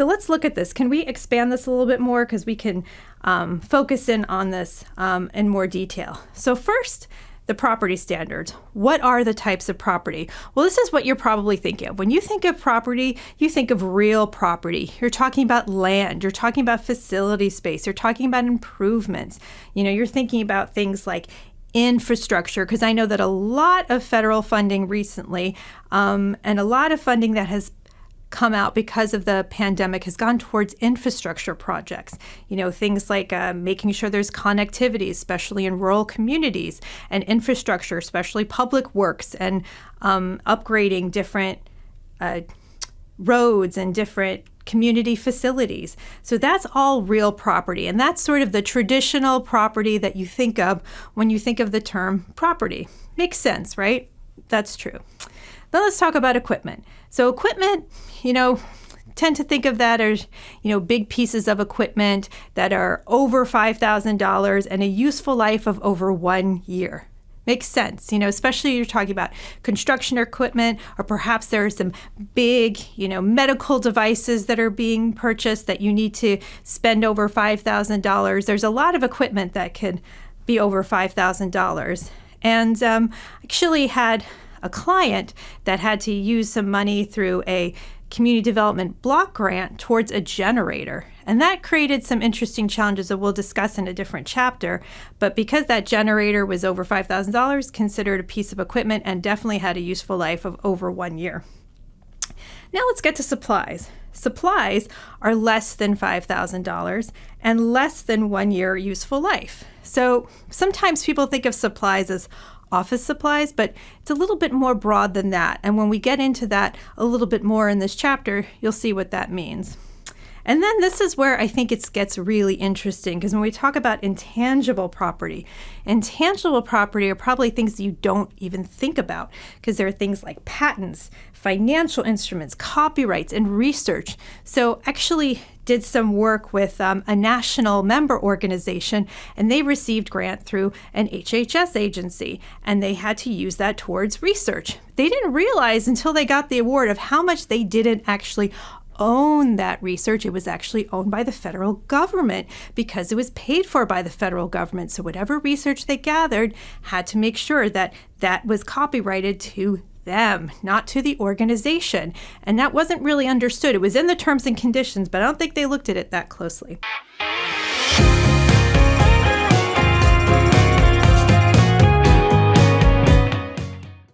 So let's look at this. Can we expand this a little bit more? Because we can focus in on this in more detail. So first, the property standards. What are the types of property? Well, this is what you're probably thinking of. When you think of property, you think of real property. You're talking about land. You're talking about facility space. You're talking about improvements. You're thinking about things like infrastructure, because I know that a lot of federal funding recently and a lot of funding that has come out because of the pandemic has gone towards infrastructure projects. Things like making sure there's connectivity, especially in rural communities, and infrastructure, especially public works, and upgrading different roads and different community facilities. So that's all real property. And that's sort of the traditional property that you think of when you think of the term property. Makes sense, right? That's true. Now let's talk about equipment. So equipment, tend to think of that as, big pieces of equipment that are over $5,000 and a useful life of over 1 year. Makes sense, especially you're talking about construction equipment, or perhaps there are some big, medical devices that are being purchased that you need to spend over $5,000. There's a lot of equipment that could be over $5,000. And actually had a client that had to use some money through a community development block grant towards a generator. And that created some interesting challenges that we'll discuss in a different chapter. But because that generator was over $5,000, considered a piece of equipment and definitely had a useful life of over 1 year. Now let's get to supplies. Supplies are less than $5,000 and less than 1 year useful life. So sometimes people think of supplies as office supplies, but it's a little bit more broad than that. And when we get into that a little bit more in this chapter, you'll see what that means. And then this is where I think it gets really interesting, because when we talk about intangible property are probably things that you don't even think about, because there are things like patents, financial instruments, copyrights, and research. So actually did some work with a national member organization, and they received grant through an HHS agency, and they had to use that towards research. They didn't realize until they got the award of how much they didn't actually own that research. It was actually owned by the federal government because it was paid for by the federal government. So whatever research they gathered had to make sure that that was copyrighted to them, not to the organization. And that wasn't really understood. It was in the terms and conditions, but I don't think they looked at it that closely.